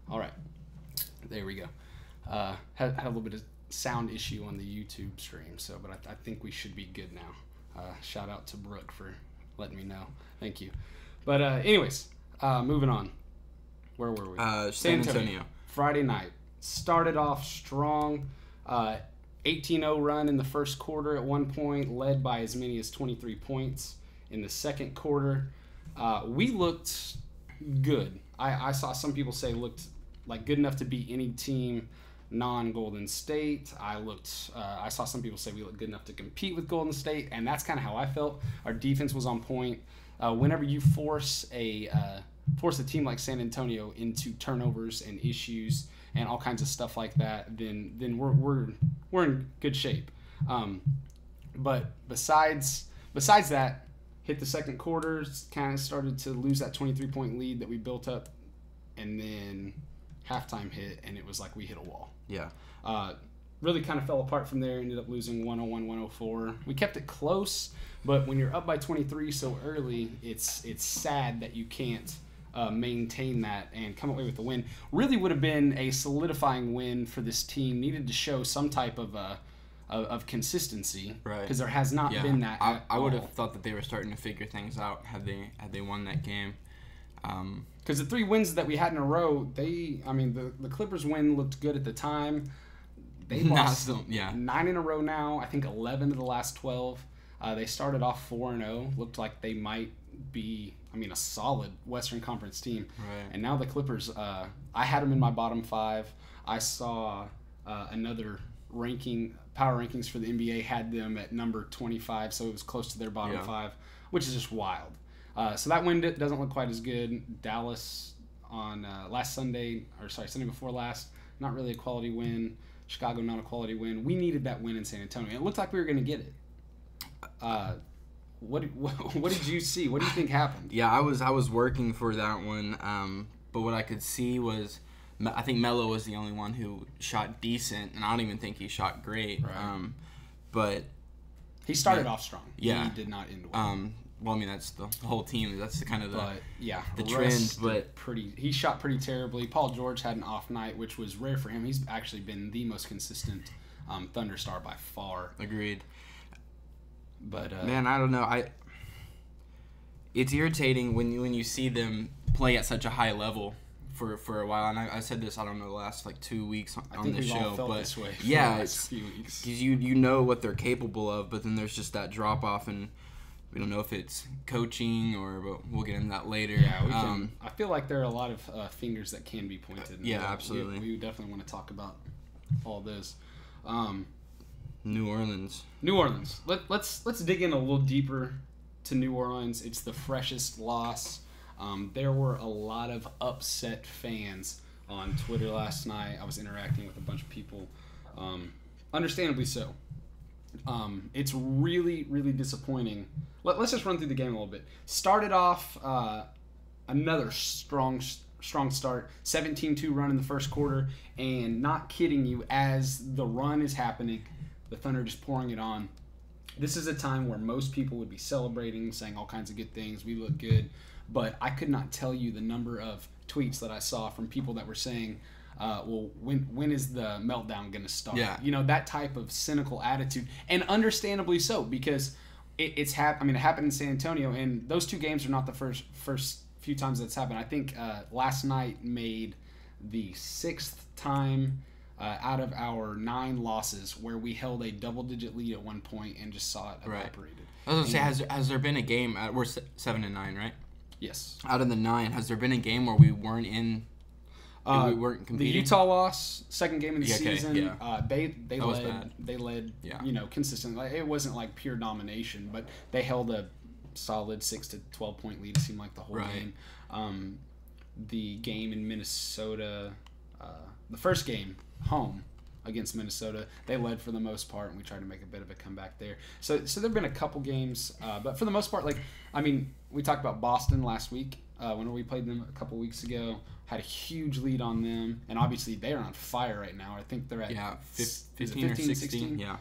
All right. There we go. Had a little bit of sound issue on the YouTube stream, but I think we should be good now. Shout out to Brooke for letting me know. Thank you. But anyways, moving on. Where were we? San Antonio. Friday night. Started off strong. 18-0 run in the first quarter at one point, led by as many as 23 points in the second quarter. We looked good. I saw some people say looked like good enough to beat any team non-Golden State. I saw some people say we looked good enough to compete with Golden State, and that's kind of how I felt. Our defense was on point. Whenever you force a team like San Antonio into turnovers and issues and all kinds of stuff like that, then we're in good shape. But besides that, hit the second quarter, kind of started to lose that 23-point lead that we built up, and then halftime hit, and it was like we hit a wall. Yeah. Really kind of fell apart from there, ended up losing 101-104. We kept it close, but when you're up by 23 so early, it's sad that you can't maintain that and come away with the win. Really would have been a solidifying win for this team. Needed to show some type of consistency, right? Because there has not been that. I would have thought that they were starting to figure things out had they won that game. Because the 3 wins that we had in a row, the Clippers win looked good at the time. They lost 9 in a row now. I think 11 of the last 12. They started off 4-0. Looked like they might be, a solid Western Conference team. Right. And now the Clippers, I had them in my bottom 5. I saw another power rankings for the NBA had them at number 25, so it was close to their bottom 5, which is just wild. So that win doesn't look quite as good. Dallas on Sunday before last, not really a quality win. Chicago, not a quality win. We needed that win in San Antonio. It looked like we were going to get it. What did you see? What do you think happened? Yeah, I was working for that one, but what I could see was I think Melo was the only one who shot decent, and I don't even think he shot great. Right. But he started off strong. Yeah. He did not end well. Well, that's the whole team. That's the kind of the trend. But he shot pretty terribly. Paul George had an off night, which was rare for him. He's actually been the most consistent Thunder star by far. Agreed. But man, I don't know. It's irritating when you see them play at such a high level for a while. And I said this, I don't know, the last 2 weeks on the show. All felt this way for the last few weeks. Because you know what they're capable of, but then there's just that drop off, and we don't know if it's coaching but we'll get into that later. Yeah, we can. I feel like there are a lot of fingers that can be pointed. Yeah, absolutely. We definitely want to talk about all this. New Orleans. Let's dig in a little deeper to New Orleans. It's the freshest loss. There were a lot of upset fans on Twitter last night. I was interacting with a bunch of people, understandably so. It's really, really disappointing. Let's just run through the game a little bit. Started off another strong start, 17-2 run in the first quarter, and not kidding you, as the run is happening, the Thunder just pouring it on. This is a time where most people would be celebrating, saying all kinds of good things. We look good. But I could not tell you the number of tweets that I saw from people that were saying, when is the meltdown going to start? Yeah. That type of cynical attitude. And understandably so, because it happened in San Antonio, and those 2 games are not the first few times that's happened. I think last night made the 6th time out of our 9 losses where we held a double-digit lead at one point and just saw it evaporated. Right. I was going to say, has there been a game, we're 7-9, right? Yes. Out of the 9, has there been a game where we weren't in? We weren't competing. The Utah loss, second game of the season. Yeah. They led. Consistently. It wasn't like pure domination, but they held a solid 6 to 12 point lead. It seemed like the whole game. The game in Minnesota, the first game home against Minnesota, they led for the most part, and we tried to make a bit of a comeback there. So there've been a couple games, but for the most part, we talked about Boston last week when we played them a couple weeks ago. Had a huge lead on them, and obviously they're on fire right now. I think they're at 15 or 16. Yeah.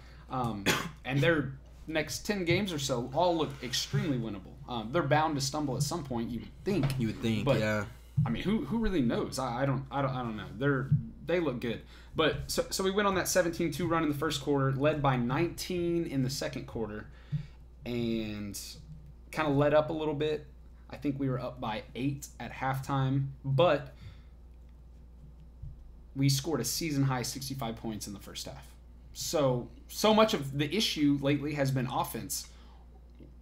And their next 10 games or so all look extremely winnable. They're bound to stumble at some point, you would think. But I mean, who really knows? I don't know. They look good. But so we went on that 17-2 run in the first quarter, led by 19 in the second quarter, and kind of let up a little bit. I think we were up by 8 at halftime, but we scored a season-high 65 points in the first half. So much of the issue lately has been offense.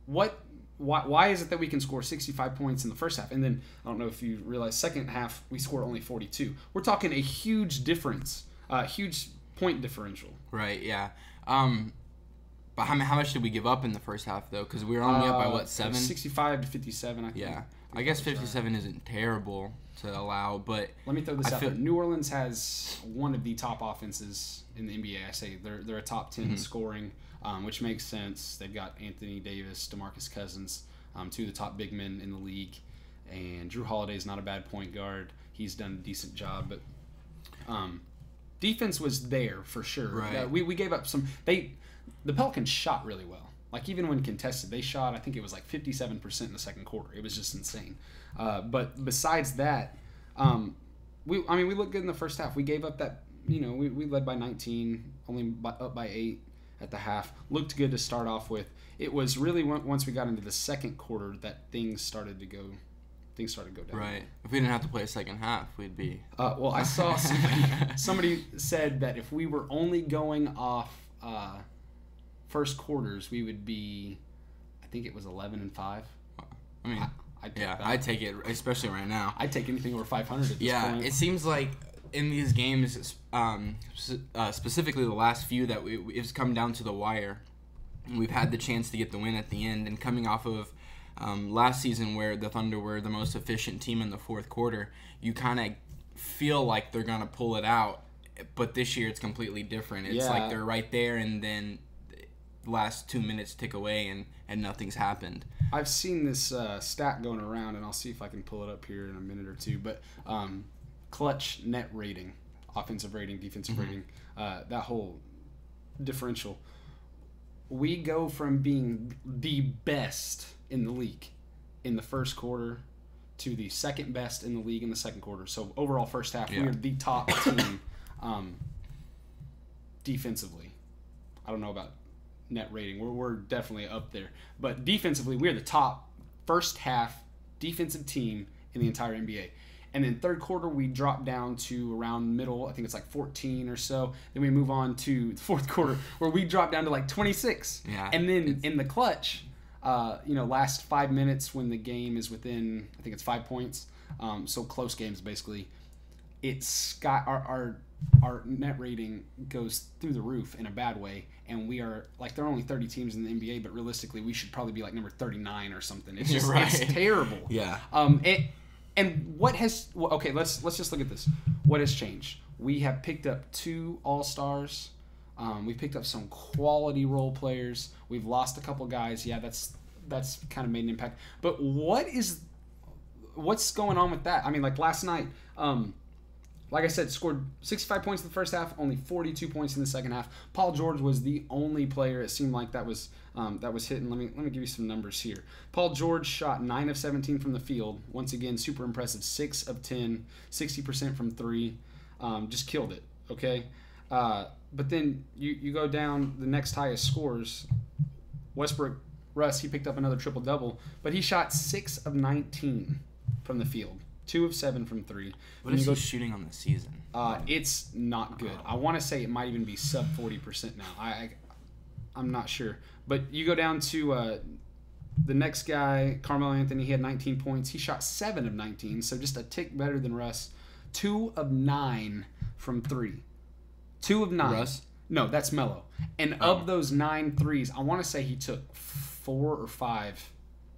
Why is it that we can score 65 points in the first half? And then, I don't know if you realize, second half, we scored only 42. We're talking a huge difference, huge point differential. Right, yeah. But how much did we give up in the first half, though? Because we were only up by, 7? 65 to 57, I think. Yeah. I guess 57 isn't terrible to allow, but... Let me throw this out there. New Orleans has one of the top offenses in the NBA. I say they're a top 10 scoring, which makes sense. They've got Anthony Davis, DeMarcus Cousins, two of the top big men in the league. And Drew Holiday's not a bad point guard. He's done a decent job, but defense was there for sure. Right. We gave up some... The Pelicans shot really well. Like, even when contested, they shot, I think it was like 57% in the second quarter. It was just insane. But besides that, we looked good in the first half. We gave up that, we led by 19, only up by 8 at the half. Looked good to start off with. It was really once we got into the second quarter that things started to go down. Right. If we didn't have to play a second half, we'd be... Well, I saw somebody said that if we were only going off... first quarters, we would be, I think it was 11-5. I mean, I'd take it, especially right now. I'd take anything over 500 at this point. It seems like in these games, specifically the last few, that it's come down to the wire. We've had the chance to get the win at the end, and coming off of last season where the Thunder were the most efficient team in the fourth quarter, you kind of feel like they're going to pull it out, but this year it's completely different. It's like they're right there, and then last 2 minutes tick away and nothing's happened. I've seen this stat going around, and I'll see if I can pull it up here in a minute or two, but clutch net rating, offensive rating, defensive rating, that whole differential. We go from being the best in the league in the first quarter to the second best in the league in the second quarter. So overall first half, we are the top team defensively. I don't know about net rating. We're definitely up there. But defensively, we're the top first half defensive team in the entire NBA. And then third quarter, we drop down to around middle. I think it's like 14 or so. Then we move on to the fourth quarter where we drop down to like 26. Yeah. And then in the clutch, last 5 minutes when the game is within, I think it's 5 points. So close games basically. Our net rating goes through the roof in a bad way, and we are like, there are only 30 teams in the NBA, but realistically we should probably be like number 39 or something. It's just it's terrible. Yeah. And what has okay, let's just look at this. What has changed? We have picked up 2 All-Stars. We've picked up some quality role players. We've lost a couple guys. Yeah, that's kind of made an impact. But what's going on with that? I mean, like last night, like I said, scored 65 points in the first half, only 42 points in the second half. Paul George was the only player, it seemed like, that was hitting. Let me give you some numbers here. Paul George shot 9 of 17 from the field. Once again, super impressive. 6 of 10, 60% from 3. Just killed it, okay? But then you go down the next highest scores. Westbrook, Russ, he picked up another triple-double, but he shot 6 of 19 from the field. 2 of 7 from 3. What is he shooting on the season? It's not good. I want to say it might even be sub 40% now. I'm not sure. But you go down to the next guy, Carmelo Anthony. He had 19 points. He shot 7 of 19, so just a tick better than Russ. 2 of 9 from 3. 2 of 9. Russ? No, that's Melo. And of those 9 threes, I want to say he took 4 or 5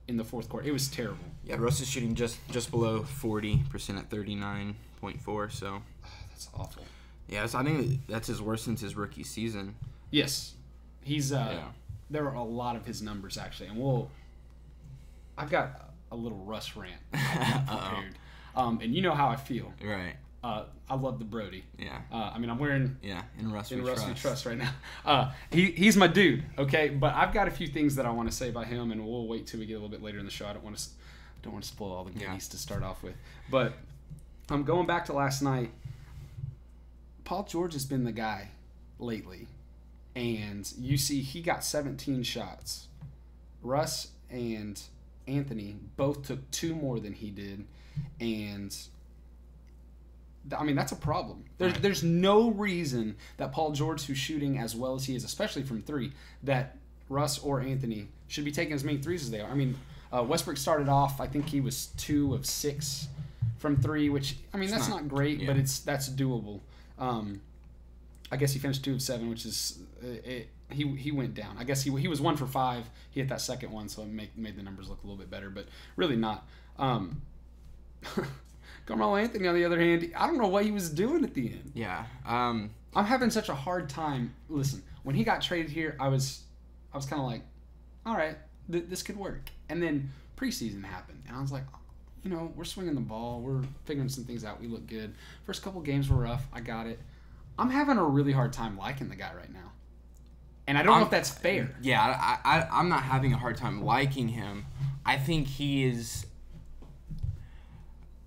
in the fourth quarter. It was terrible. Yeah, Russ is shooting just below 40% at 39.4, so... That's awful. Yeah, so I think that's his worst since his rookie season. Yes. He's... There are a lot of his numbers, actually, and I've got a little Russ rant prepared. And you know how I feel. Right. I love the Brody. Yeah. I'm wearing... Yeah, in Russ we trust right now. He's my dude, okay? But I've got a few things that I want to say about him, and we'll wait till we get a little bit later in the show. I don't want to spoil all the goodies to start off with. But I'm going back to last night. Paul George has been the guy lately. And you see he got 17 shots. Russ and Anthony both took 2 more than he did. And I mean, that's a problem. There's no reason that Paul George, who's shooting as well as he is, especially from 3, that Russ or Anthony should be taking as many threes as they are. I mean, Westbrook started off, I think he was 2 of 6 from 3, which, I mean, that's not great, but that's doable. I guess he finished 2 of 7, which is he went down. I guess he was 1 for 5. He hit that second one, so it made the numbers look a little bit better, but really not. Carmelo Anthony, on the other hand, I don't know what he was doing at the end. Yeah. I'm having such a hard time. Listen, when he got traded here, I was kind of like, all right, this could work. And then preseason happened, and I was like, we're swinging the ball. We're figuring some things out. We look good. First couple games were rough. I got it. I'm having a really hard time liking the guy right now. And I don't know if that's fair. Yeah, I'm not having a hard time liking him. I think he is...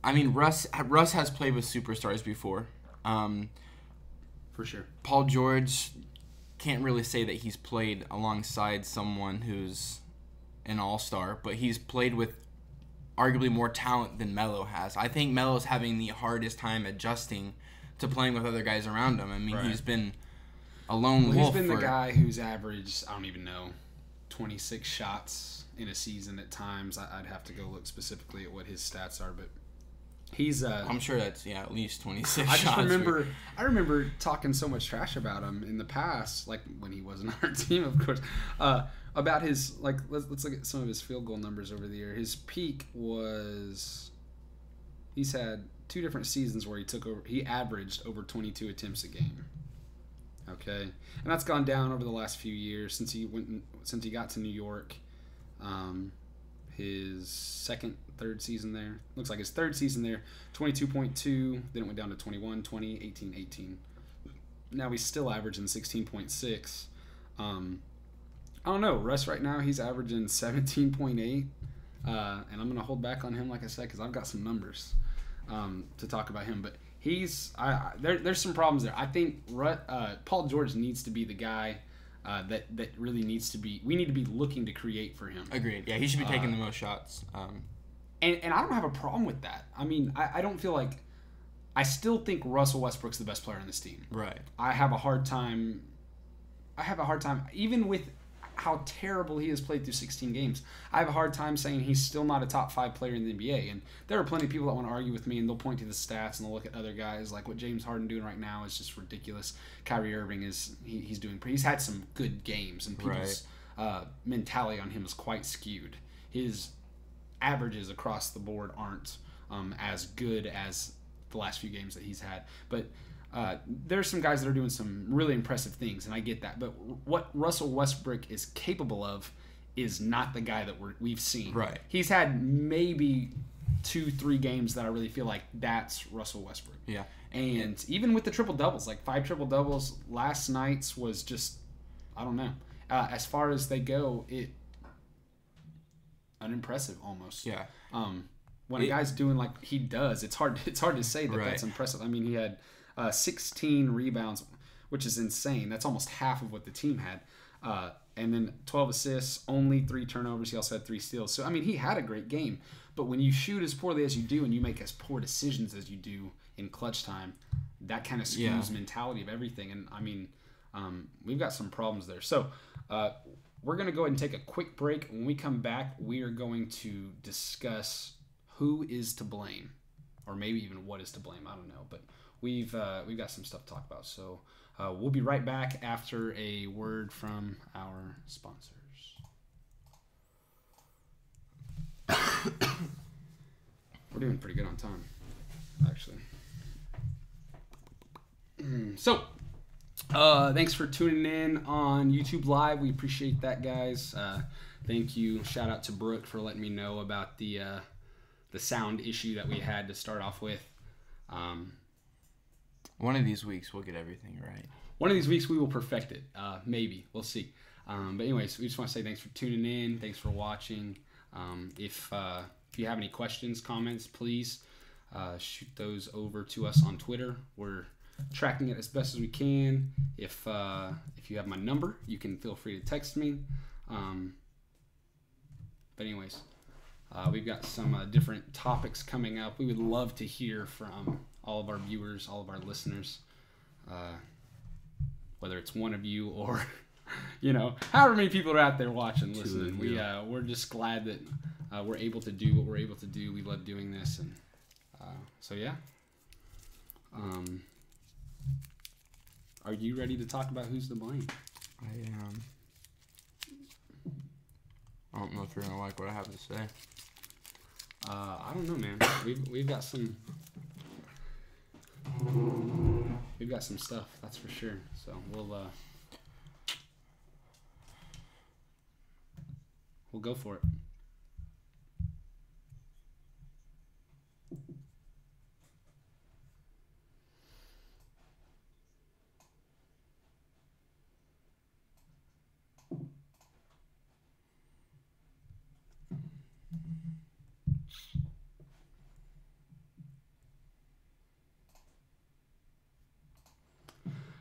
I mean, Russ has played with superstars before. For sure. Paul George can't really say that he's played alongside someone who's an all-star, but he's played with arguably more talent than Melo has. I think Melo's having the hardest time adjusting to playing with other guys around him. I mean, He's been a lone wolf. He's been the guy who's averaged, I don't even know, 26 shots in a season at times. I'd have to go look specifically at what his stats are, but he's I'm sure that's at least 26 I shots. I remember talking so much trash about him in the past, like when he wasn't on our team, of course, about his, like, let's look at some of his field goal numbers over the year. His peak was, he's had 2 different seasons where he averaged over 22 attempts a game. Okay, and that's gone down over the last few years since he got to New York. His third season there. Looks like his 3rd season there, 22.2. Then it went down to 21, 20, 18, 18. Now he's still averaging 16.6. I don't know. Russ right now, he's averaging 17.8. And I'm going to hold back on him, like I said, because I've got some numbers to talk about him. But there's some problems there. I think Paul George needs to be the guy that really needs to be. We need to be looking to create for him. Agreed. Yeah, he should be taking the most shots. And I don't have a problem with that. I mean, I don't feel like. I still think Russell Westbrook's the best player on this team. Right. I have a hard time, even with how terrible he has played through 16 games. I have a hard time saying he's still not a top 5 player in the NBA. And there are plenty of people that want to argue with me, and they'll point to the stats and they'll look at other guys. Like what James Harden doing right now is just ridiculous. Kyrie Irving he's had some good games, and people's mentality on him is quite skewed. His averages across the board aren't as good as the last few games that he's had. But there's some guys that are doing some really impressive things, and I get that. But what Russell Westbrook is capable of is not the guy that we've seen. Right. He's had maybe 2-3 games that I really feel like that's Russell Westbrook. Yeah. And even with the triple-doubles, like 5 triple-doubles, last night's was just, I don't know. As far as they go, unimpressive almost. Yeah. When a guy's doing like he does, it's hard to say that that's impressive. I mean, he had 16 rebounds, which is insane. That's almost half of what the team had. And then 12 assists, only 3 turnovers. He also had 3 steals. So, I mean, he had a great game. But when you shoot as poorly as you do and you make as poor decisions as you do in clutch time, that kind of skews mentality of everything. And, I mean, we've got some problems there. So, we're going to go ahead and take a quick break. When we come back, we are going to discuss who is to blame, or maybe even what is to blame. I don't know. But we've got some stuff to talk about. So we'll be right back after a word from our sponsors. We're doing pretty good on time, actually. So, thanks for tuning in on YouTube Live. We appreciate that, guys. Thank you. Shout out to Brooke for letting me know about the sound issue that we had to start off with. One of these weeks we'll get everything right. One of these weeks we will perfect it. Maybe. We'll see. But anyways, we just want to say thanks for tuning in. Thanks for watching. If you have any questions, comments, please shoot those over to us on Twitter. We're tracking it as best as we can. If you have my number, you can feel free to text me. But anyways, we've got some different topics coming up. We would love to hear from all of our viewers, all of our listeners, whether it's one of you or, however many people are out there watching, listening. We're just glad that we're able to do what we're able to do. We love doing this. And so, yeah. Are you ready to talk about who's to blame? I am. I don't know if you're gonna like what I have to say. I don't know, man. We've got some stuff, that's for sure. So we'll go for it.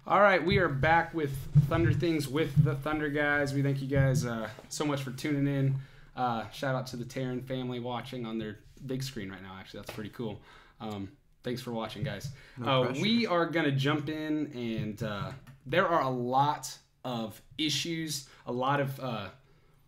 All right, we are back with Thunder Things with the Thunder guys. We thank you guys so much for tuning in. Shout out to the Taryn family watching on their big screen right now. Actually, that's pretty cool. Thanks for watching, guys. We are going to jump in, and there are a lot of issues, a lot of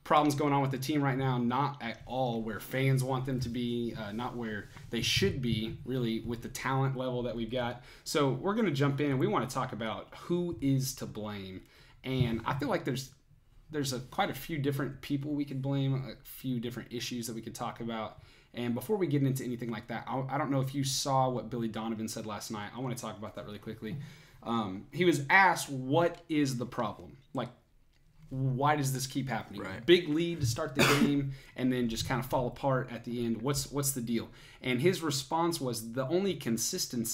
problems going on with the team right now, not at all where fans want them to be, not where they should be, really, with the talent level that we've got. So we're going to jump in, and we want to talk about who is to blame. And I feel like there's quite a few different people we could blame, a few different issues that we could talk about. And before we get into anything like that, I don't know if you saw what Billy Donovan said last night. I want to talk about that really quickly. He was asked, what is the problem? Like, why does this keep happening? Right. Big lead to start the game and then just kind of fall apart at the end. What's the deal? And his response was the only consistent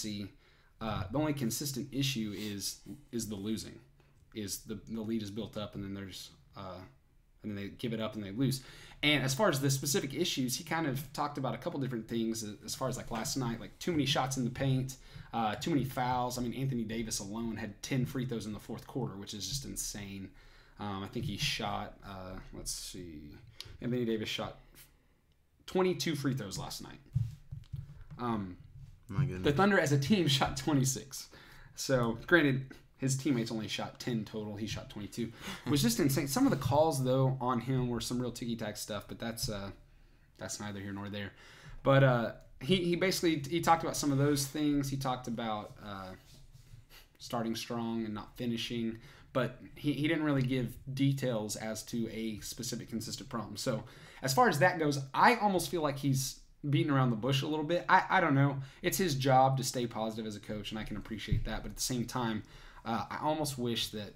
issue is the losing. Is the lead is built up and then there's and then they give it up and they lose. And as far as the specific issues, he kind of talked about a couple different things as far as like last night, like too many shots in the paint, too many fouls. I mean, Anthony Davis alone had 10 free throws in the fourth quarter, which is just insane. I think he shot, Anthony Davis shot 22 free throws last night. My goodness. The Thunder as a team shot 26. So, granted, his teammates only shot 10 total. He shot 22. It was just insane. Some of the calls, though, on him were some real ticky-tack stuff, but that's neither here nor there. But he basically talked about some of those things. He talked about starting strong and not finishing. But he didn't really give details as to a specific consistent problem. So as far as that goes, I almost feel like he's beating around the bush a little bit. I don't know. It's his job to stay positive as a coach, and I can appreciate that. But at the same time, I almost wish that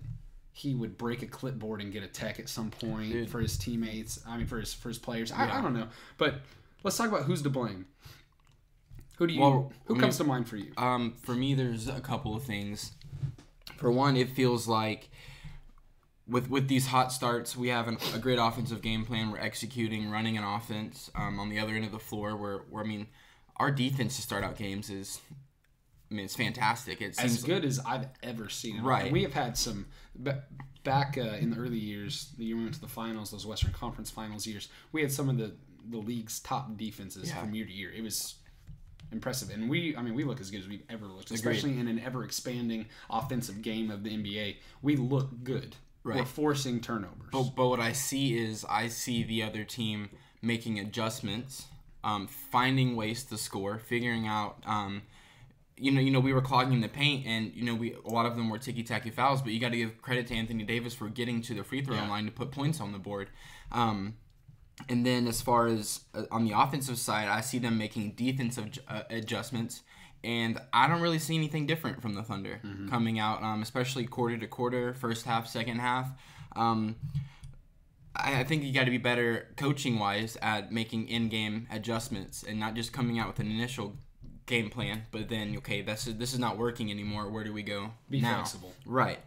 he would break a clipboard and get a tech at some point for his teammates. I mean, for his players. I don't know. But let's talk about who's to blame. Who comes to mind for you? For me, there's a couple of things. For one, it feels like with these hot starts, we have a great offensive game plan. We're executing, running an offense. On the other end of the floor, where our defense to start out games it's fantastic. It seems as good as I've ever seen it. Right. And we have had some back in the early years, the year we went to the finals, those Western Conference Finals years. We had some of the league's top defenses from year to year. It was impressive, and we look as good as we've ever looked, especially in an ever-expanding offensive game of the NBA. We look good. Right. We're forcing turnovers. But what I see is the other team making adjustments, finding ways to score, figuring out. We were clogging the paint, and a lot of them were ticky-tacky fouls. But you got to give credit to Anthony Davis for getting to the free throw line to put points on the board. And then as far as on the offensive side, I see them making defensive adjustments, and I don't really see anything different from the Thunder coming out, especially quarter to quarter, first half, second half. I think you got to be better coaching-wise at making in-game adjustments and not just coming out with an initial game plan, but then, okay, this is not working anymore. Where do we go Be now? Flexible. Right.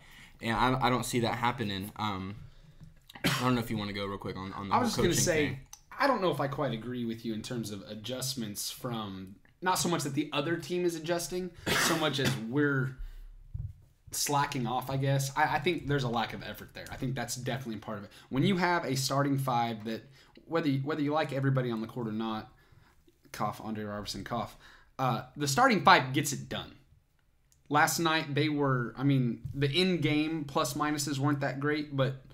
And I don't see that happening. I don't know if you want to go real quick on the I was just going to say, thing. I don't know if I quite agree with you in terms of adjustments from not so much that the other team is adjusting, so much as we're slacking off, I guess. I think there's a lack of effort there. I think that's definitely part of it. When you have a starting five that, whether you like everybody on the court or not, cough, Andre Robertson, cough, the starting five gets it done. Last night, they were, the in-game plus-minuses weren't that great, but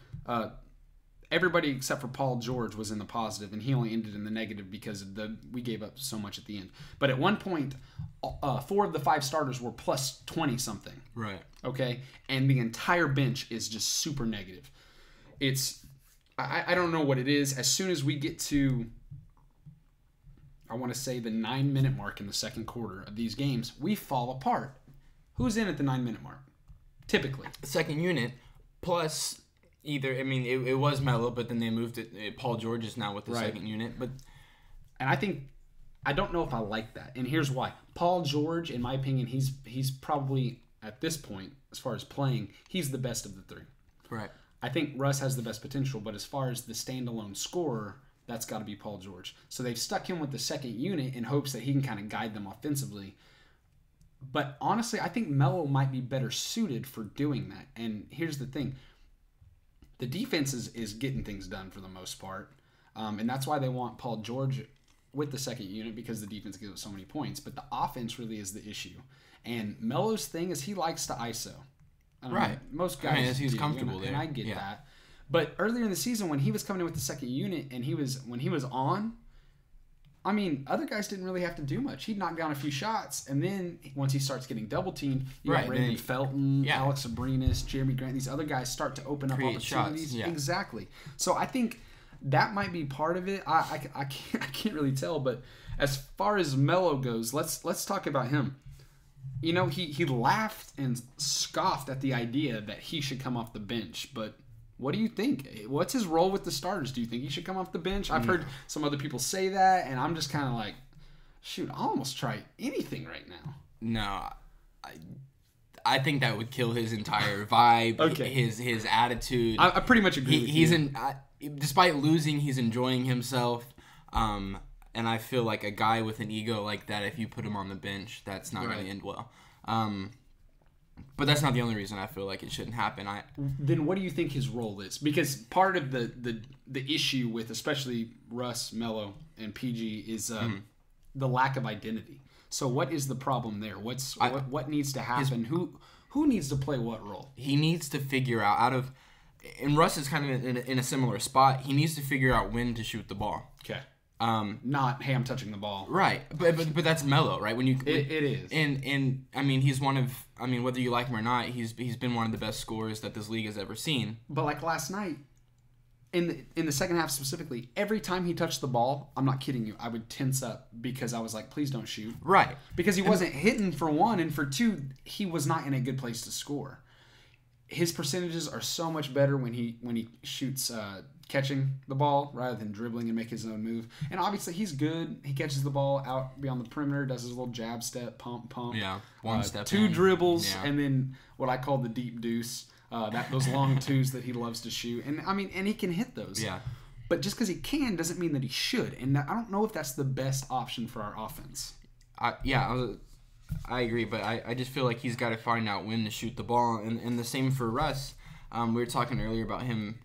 everybody except for Paul George was in the positive, and he only ended in the negative because we gave up so much at the end. But at one point, 4 of the 5 starters were plus 20-something. Right. Okay? And the entire bench is just super negative. I don't know what it is. As soon as we get to, I want to say, the 9-minute mark in the second quarter of these games, we fall apart. Who's in at the 9-minute mark? Typically. Second unit, plus either, it was Melo, but then they moved it. Paul George is now with the second unit. And I don't know if I like that. And here's why. Paul George, in my opinion, he's probably, at this point, as far as playing, he's the best of the 3. Right. I think Russ has the best potential, but as far as the standalone scorer, that's got to be Paul George. So they've stuck him with the second unit in hopes that he can kind of guide them offensively. But honestly, I think Melo might be better suited for doing that. And here's the thing. The defense is getting things done for the most part. And that's why they want Paul George with the second unit, because the defense gives up so many points. But the offense really is the issue. And Melo's thing is he likes to ISO. Right. Most guys he's do, comfortable there. And I get that. But earlier in the season, when he was coming in with the second unit and when he was on, other guys didn't really have to do much. He'd knock down a few shots, and then once he starts getting double teamed, you got Raymond Felton, Alex Abrinas, Jeremy Grant, these other guys start to open up opportunities. Shots. Yeah. Exactly. So I think that might be part of it. I can't really tell, but as far as Melo goes, let's talk about him. He laughed and scoffed at the idea that he should come off the bench, but what do you think? What's his role with the starters? Do you think he should come off the bench? I've heard some other people say that, and I'm just kind of like, shoot, I'll almost try anything right now. No, I think that would kill his entire vibe, okay. his attitude. I pretty much agree with you. Despite losing, he's enjoying himself. And I feel like a guy with an ego like that, if you put him on the bench, that's not going to end well. But that's not the only reason I feel like it shouldn't happen. Then what do you think his role is? Because part of the issue with especially Russ, Melo, and PG is the lack of identity. So what is the problem there? What needs to happen? Who needs to play what role? He needs to figure out and Russ is kind of in a similar spot. He needs to figure out when to shoot the ball. Okay. Not, hey, I'm touching the ball. Right. But that's Melo, right? It is. And he's one of, whether you like him or not, he's been one of the best scorers that this league has ever seen. But like last night, in the second half specifically, every time he touched the ball, I'm not kidding you, I would tense up because I was like, please don't shoot. Right. Because he wasn't hitting for one, and for two, he was not in a good place to score. His percentages are so much better when he shoots catching the ball rather than dribbling and make his own move. And obviously he's good. He catches the ball out beyond the perimeter, does his little jab step, pump. Yeah, one step. 2 dribbles, and then what I call the deep deuce. Those long twos that he loves to shoot. And he can hit those. Yeah. But just because he can doesn't mean that he should. And I don't know if that's the best option for our offense. I agree, but I just feel like he's got to find out when to shoot the ball. And the same for Russ. We were talking earlier about him.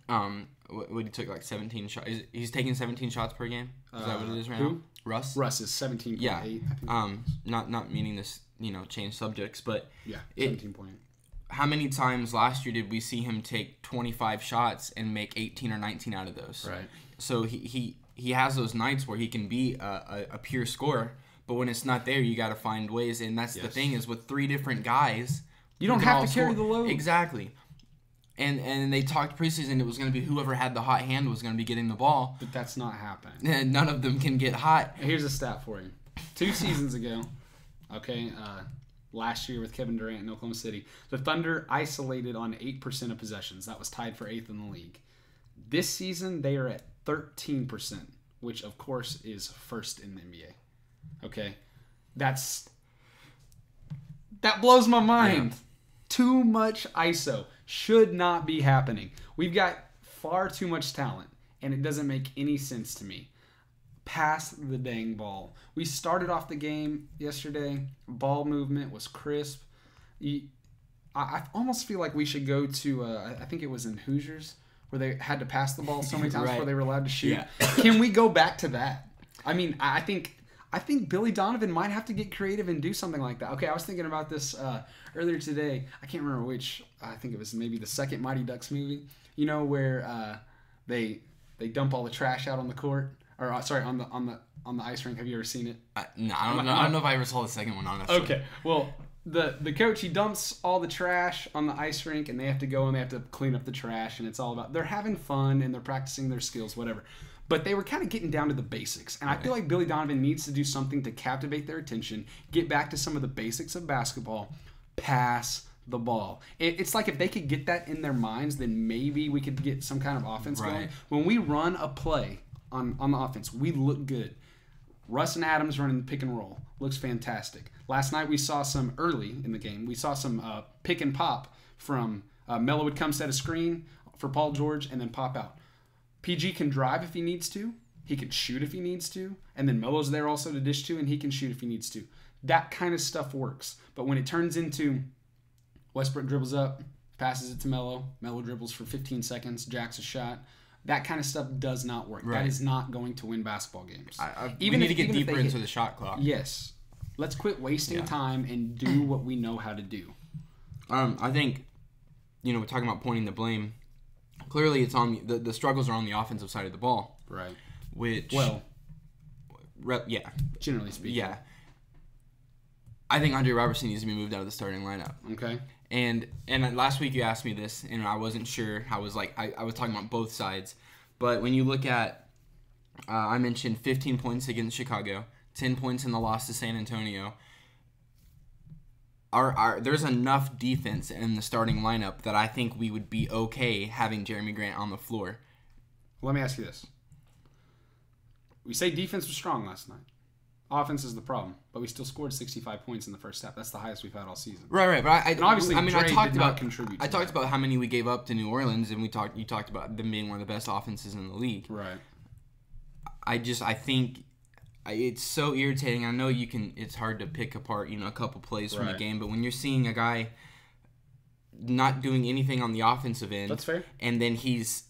What he took, like 17 shots. He's taking 17 shots per game. Is that what it is right now? Russ? Russ is 17.8. Yeah. Not meaning this, change subjects, but yeah, 17.8. How many times last year did we see him take 25 shots and make 18 or 19 out of those? Right. So he has those nights where he can be a pure scorer, but when it's not there, you got to find ways. And that's the thing is with 3 different guys, you don't have to carry the load. Exactly. And they talked preseason it was going to be whoever had the hot hand was going to be getting the ball. But that's not happening. And none of them can get hot. Here's a stat for you. 2 seasons ago, last year with Kevin Durant in Oklahoma City, the Thunder isolated on 8% of possessions. That was tied for 8th in the league. This season, they are at 13%, which, of course, is first in the NBA. Okay? That blows my mind. Yeah. Too much ISO. Should not be happening. We've got far too much talent, and it doesn't make any sense to me. pass the dang ball. We started off the game yesterday. Ball movement was crisp. I almost feel like we should go to, I think it was in Hoosiers, where they had to pass the ball so many times before they were allowed to shoot. Yeah. Can we go back to that? I mean, I think Billy Donovan might have to get creative and do something like that. Okay, I was thinking about this earlier today. I can't remember which. I think it was maybe the second Mighty Ducks movie. You know, where they dump all the trash out on the court, or sorry, on the ice rink. Have you ever seen it? No, I don't know if I ever saw the second one, honestly. Okay, well, the coach, he dumps all the trash on the ice rink, and they have to go and they have to clean up the trash, and it's all about, they're having fun and they're practicing their skills, whatever. But they were kind of getting down to the basics, and I feel like Billy Donovan needs to do something to captivate their attention, get back to some of the basics of basketball, pass the ball. It's like if they could get that in their minds, then maybe we could get some kind of offense going. When we run a play on the offense, we look good. Russ and Adams running the pick and roll. Looks fantastic. Last night we saw some early in the game. We saw some pick and pop from Melo would come set a screen for Paul George and then pop out. PG can drive if he needs to. He can shoot if he needs to. And then Melo's there also to dish to, and he can shoot if he needs to. That kind of stuff works. But when it turns into Westbrook dribbles up, passes it to Melo, Melo dribbles for 15 seconds, jacks a shot, that kind of stuff does not work. That is not going to win basketball games. We need to get deeper into the shot clock. Yes. Let's quit wasting time and do what we know how to do. I think, we're talking about pointing the blame. Clearly, it's on the struggles are on the offensive side of the ball. Right. Which, generally speaking. Yeah. I think Andre Robertson needs to be moved out of the starting lineup. Okay. And last week you asked me this, and I wasn't sure. I was talking about both sides. But when you look at, I mentioned 15 points against Chicago, 10 points in the loss to San Antonio. There's enough defense in the starting lineup that I think we would be okay having Jeremy Grant on the floor. Let me ask you this. We say defense was strong last night. Offense is the problem, but we still scored 65 points in the first half. That's the highest we've had all season. Right. But I talked about about how many we gave up to New Orleans, and you talked about them being one of the best offenses in the league. Right. I think it's so irritating. I know it's hard to pick apart, a couple plays from the game, but when you're seeing a guy not doing anything on the offensive end, that's fair. And then he's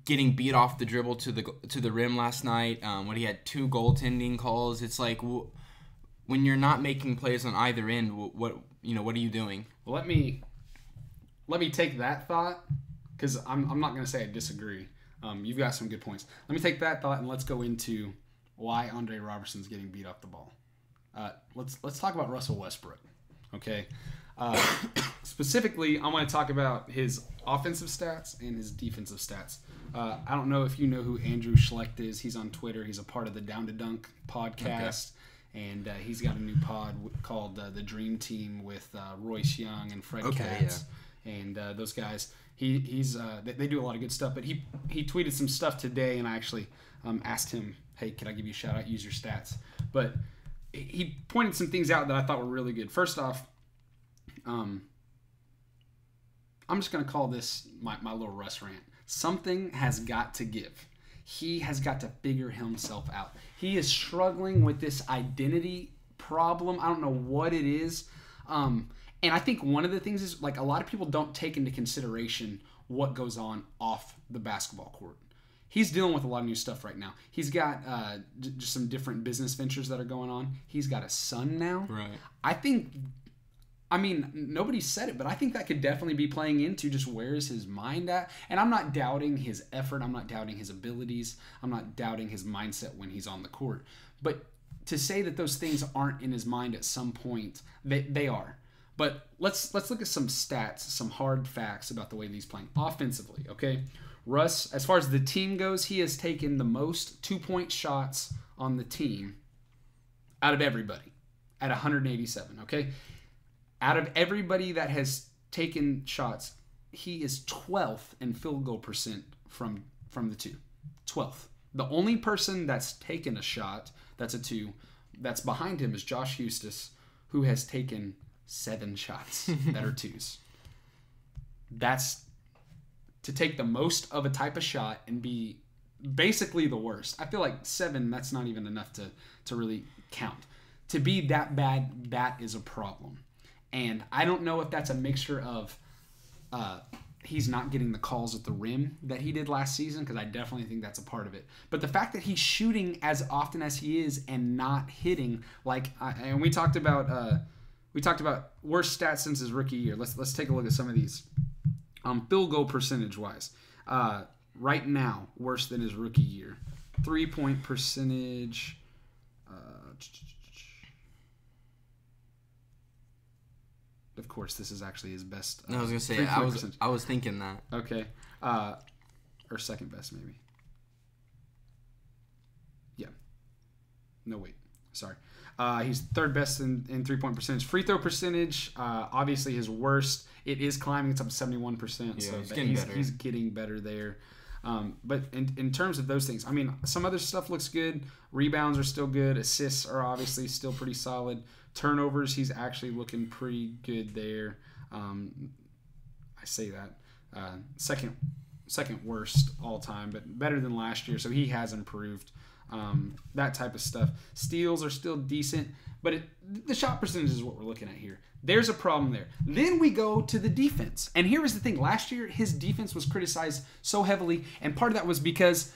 getting beat off the dribble to the rim last night, when he had 2 goaltending calls, it's like, when you're not making plays on either end, what are you doing? Well, let me take that thought, because I'm not going to say I disagree. You've got some good points. Let me take that thought and let's go into why Andre Robertson's getting beat off the ball. Let's talk about Russell Westbrook. Okay. Specifically, I want to talk about his offensive stats and his defensive stats. I don't know if you know who Andrew Schlecht is. He's on Twitter. He's a part of the Down to Dunk podcast. Okay. And he's got a new pod called The Dream Team with Royce Young and Fred Katz. Yeah. And those guys, they do a lot of good stuff. But he tweeted some stuff today, and I actually asked him, hey, can I give you a shout out? Use your stats. But he pointed some things out that I thought were really good. First off, I'm just going to call this my little Russ rant. Something has got to give. He has got to figure himself out. He is struggling with this identity problem. I don't know what it is. And I think one of the things is, like, a lot of people don't take into consideration what goes on off the basketball court. He's dealing with a lot of new stuff right now. He's got just some different business ventures that are going on. He's got a son now. Right. Nobody said it, but I think that could definitely be playing into just where is his mind at. And I'm not doubting his effort. I'm not doubting his abilities. I'm not doubting his mindset when he's on the court. But to say that those things aren't in his mind at some point, they are. But let's look at some stats, some hard facts about the way he's playing offensively, okay? Russ, as far as the team goes, he has taken the most 2-point shots on the team out of everybody at 187, okay? Out of everybody that has taken shots, he is 12th in field goal percent from the 2. 12th. The only person that's taken a shot that's a 2 that's behind him is Josh Eustace, who has taken 7 shots that are 2s. That's to take the most of a type of shot and be basically the worst. I feel like 7, that's not even enough to really count. To be that bad, that is a problem. And I don't know if that's a mixture of he's not getting the calls at the rim that he did last season, because I definitely think that's a part of it. But the fact that he's shooting as often as he is and not hitting, and we talked about worst stats since his rookie year. Let's take a look at some of these. Field goal percentage wise, right now worse than his rookie year. 3-point percentage. Of course, this is actually his best. I was gonna say I was thinking that. Okay, or second best maybe. Yeah. No wait, sorry. He's third best in 3-point percentage. Free throw percentage, obviously his worst. It is climbing. It's up to 71%. Yeah, so he's getting better. He's getting better there. But in terms of those things, I mean, some other stuff looks good. Rebounds are still good. Assists are obviously still pretty solid. Turnovers, he's actually looking pretty good there. I say that. Second worst all time, but better than last year, so he has improved. That type of stuff. Steals are still decent, but the shot percentage is what we're looking at here. There's a problem there. Then we go to the defense. And here is the thing. Last year, his defense was criticized so heavily, and part of that was because,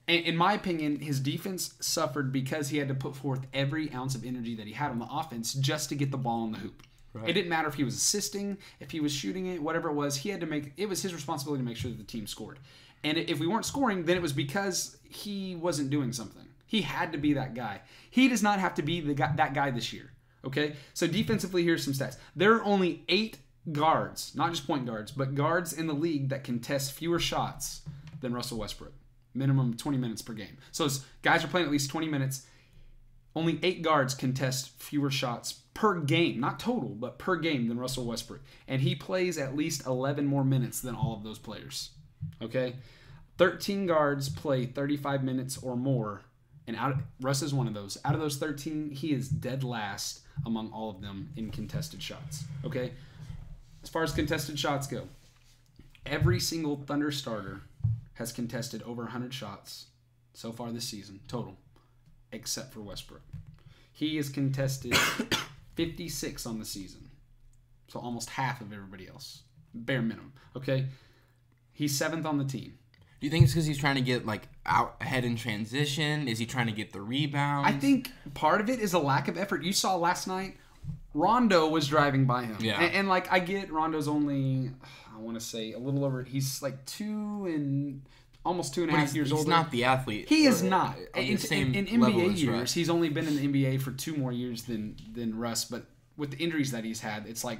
in my opinion, his defense suffered because he had to put forth every ounce of energy that he had on the offense just to get the ball in the hoop. Right. It didn't matter if he was assisting, if he was shooting it, whatever it was. It was his responsibility to make sure that the team scored. And if we weren't scoring, then it was because he wasn't doing something. He had to be that guy. He does not have to be that guy this year. Okay? So defensively, here's some stats. There are only 8 guards, not just point guards, but guards in the league that contest fewer shots than Russell Westbrook. Minimum 20 minutes per game. So guys are playing at least 20 minutes. Only 8 guards contest fewer shots per game, not total, but per game than Russell Westbrook. And he plays at least 11 more minutes than all of those players. Okay? 13 guards play 35 minutes or more, and Russ is one of those. Out of those 13, he is dead last among all of them in contested shots. Okay? As far as contested shots go, every single Thunder starter has contested over 100 shots so far this season, total, except for Westbrook. He has contested 56 on the season, so almost half of everybody else, bare minimum. Okay? He's 7th on the team. Do you think it's because he's trying to get out ahead in transition? Is he trying to get the rebound? I think part of it is a lack of effort. You saw last night, Rondo was driving by him. Yeah. And I get Rondo's only, I want to say a little over, he's almost 2.5 years old. He's not the athlete. He is not. In NBA NBA years, he's only been in the NBA for 2 more years than Russ, but with the injuries that he's had, it's like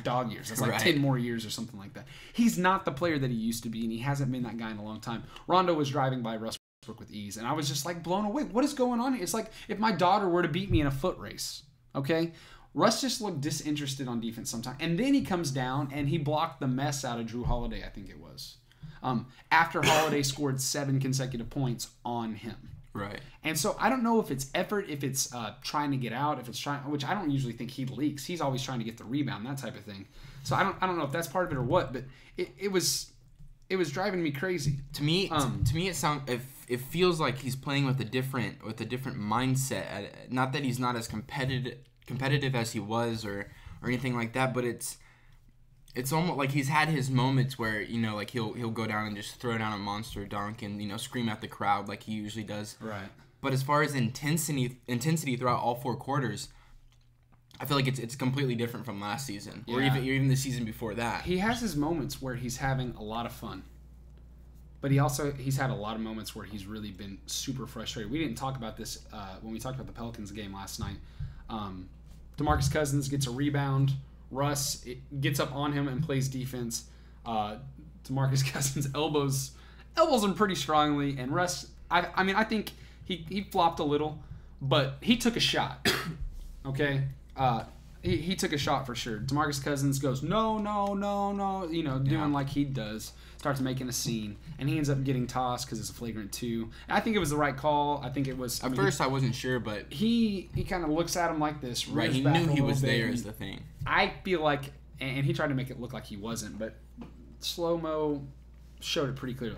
dog years. It's like 10 more years or something like that. He's not the player that he used to be, and he hasn't been that guy in a long time. Rondo was driving by Russ Westbrook with ease, and I was just blown away. What is going on here? It's like if my daughter were to beat me in a foot race, okay? Russ just looked disinterested on defense sometimes. And then he comes down, and he blocked the mess out of Drew Holiday, I think it was, after Holiday scored 7 consecutive points on him. Right. And so I don't know if it's effort, if it's trying to get out, if it's trying, which I don't usually think he leaks. He's always trying to get the rebound, that type of thing. So I don't know if that's part of it or what, but it was driving me crazy. To me, it feels like he's playing with a different mindset. Not that he's not as competitive as he was or anything like that, but it's almost like he's had his moments where, he'll go down and just throw down a monster dunk and, scream at the crowd like he usually does. Right. But as far as intensity throughout all 4 quarters, I feel like it's completely different from last season or even the season before that. He has his moments where he's having a lot of fun. But he's had a lot of moments where he's really been super frustrated. We didn't talk about this when we talked about the Pelicans game last night. DeMarcus Cousins gets a rebound. Russ gets up on him and plays defense. DeMarcus Cousins elbows him pretty strongly, and Russ, I think he flopped a little, but he took a shot. Okay, he took a shot for sure. DeMarcus Cousins goes no, doing like he does, starts making a scene, and he ends up getting tossed because it's a flagrant 2. And I think it was the right call. I think it was. At first, I wasn't sure, but he kind of looks at him like this. Right, he knew he was there is the thing. I feel like, and he tried to make it look like he wasn't, but slow-mo showed it pretty clearly.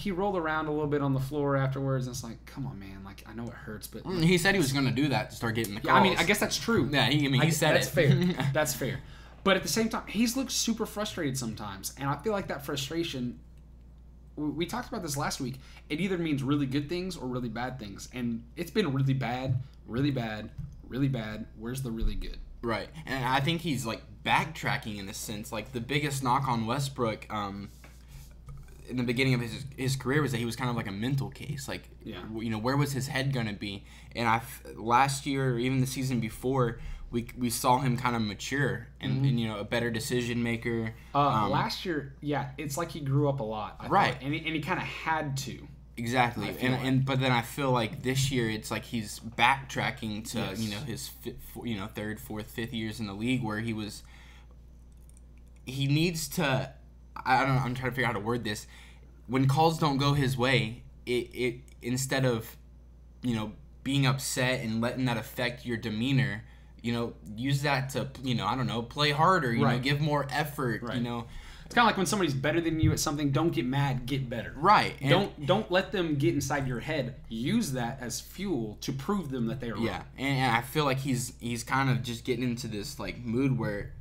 he rolled around a little bit on the floor afterwards, and it's like, come on, man. Like, I know it hurts, but he said he was going to do that to start getting the calls. yeah, I mean, I guess that's true. Yeah, he said that's it. fair. That's fair. But at the same time, he's looked super frustrated sometimes, and I feel like that frustration. We talked about this last week. It either means really good things or really bad things, and it's been really bad, really bad, really bad. Where's the really good? Right, and I think he's like backtracking in a sense. Like the biggest knock on Westbrook in the beginning of his career was that he was kind of like a mental case. Like, where was his head gonna be? And last year or even the season before, we saw him kind of mature and a better decision maker. Last year, it's like he grew up a lot. I thought, and he kind of had to. Exactly, but then I feel like this year it's like he's backtracking to his third, fourth, fifth years in the league where he needs to. I don't know. I'm trying to figure out how to word this. When calls don't go his way, it instead of being upset and letting that affect your demeanor, use that to I don't know, play harder. Give more effort. Right. It's kind of like when somebody's better than you at something. Don't get mad. Get better. Right. Don't let them get inside your head. Use that as fuel to prove them that they are wrong. And I feel like he's kind of just getting into this like mood where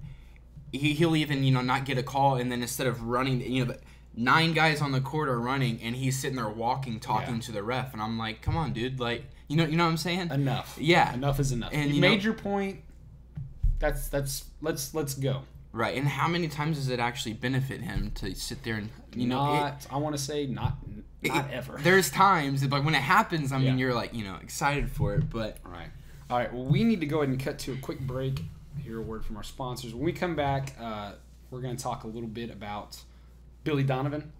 he'll even not get a call, and then instead of running, 9 guys on the court are running, and he's sitting there walking, talking to the ref, and I'm like, come on, dude, like you know what I'm saying? Enough. Yeah. Enough is enough. And you made your point. That's let's go. Right, and how many times does it actually benefit him to sit there and I want to say not ever. There's times, but when it happens, I mean, you're like excited for it, but all right. Well, we need to go ahead and cut to a quick break. Hear a word from our sponsors. When we come back, we're going to talk a little bit about Billy Donovan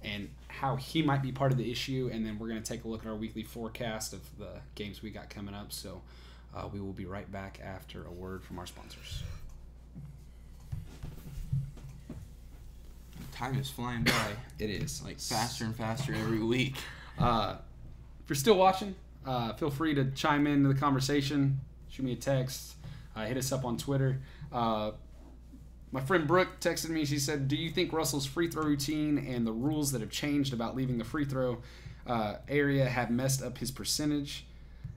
and how he might be part of the issue, and then we're going to take a look at our weekly forecast of the games we got coming up. So we will be right back after a word from our sponsors. Time is flying by. It is. Like faster and faster every week. If you're still watching, feel free to chime into the conversation. Shoot me a text. Hit us up on Twitter. My friend Brooke texted me. She said, do you think Russell's free throw routine and the rules that have changed about leaving the free throw area have messed up his percentage?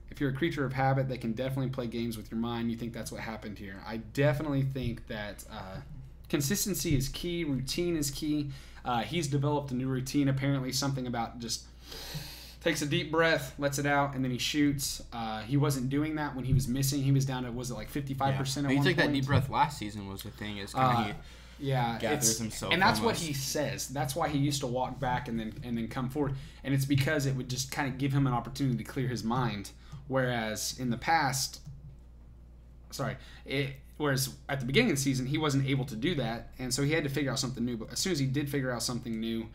If you're a creature of habit that can definitely play games with your mind, you think that's what happened here. I definitely think that consistency is key. Routine is key. He's developed a new routine, apparently something about just takes a deep breath, lets it out, and then he shoots. He wasn't doing that when he was missing. He was down to, was it like 55% at one point? He took that deep breath last season was the thing. Is kind of he gathers himself. And that's what he says. That's why he used to walk back and then come forward. And it's because it would just kind of give him an opportunity to clear his mind. Whereas in the past, whereas at the beginning of the season, he wasn't able to do that. And so he had to figure out something new. But as soon as he did figure out something new,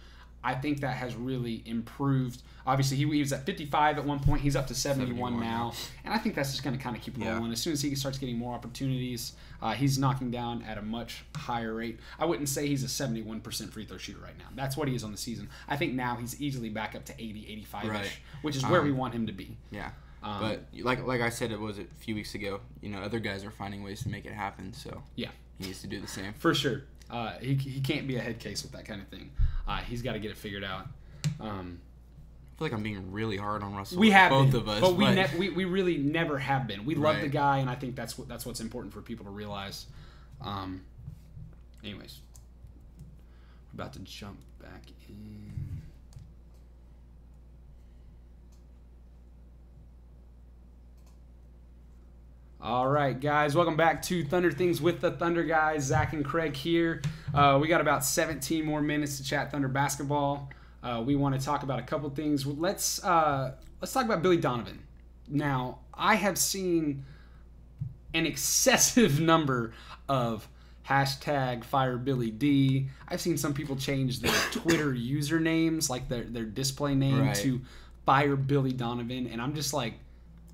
I think that has really improved. Obviously, he was at 55 at one point. He's up to 71 now. And I think that's just going to kind of keep rolling. As soon as he starts getting more opportunities, he's knocking down at a much higher rate. I wouldn't say he's a 71% free throw shooter right now. That's what he is on the season. I think now he's easily back up to 80, 85-ish, which is where we want him to be. Yeah. But like I said, it was a few weeks ago. Other guys are finding ways to make it happen. So he needs to do the same for sure. He can't be a head case with that kind of thing. He's got to get it figured out. I feel like I'm being really hard on Russell. We have both been, of us, but we really never have been. We love the guy, and I think that's what's important for people to realize. Anyways, we're about to jump back in. All right, guys, welcome back to Thunder Things with the Thunder Guys. Zach and Craig here. We got about 17 more minutes to chat Thunder basketball. We want to talk about a couple things. Let's talk about Billy Donovan. Now, I have seen an excessive number of #FireBillyD. I've seen some people change their Twitter usernames, like their display name, to Fire Billy Donovan, and I'm just like,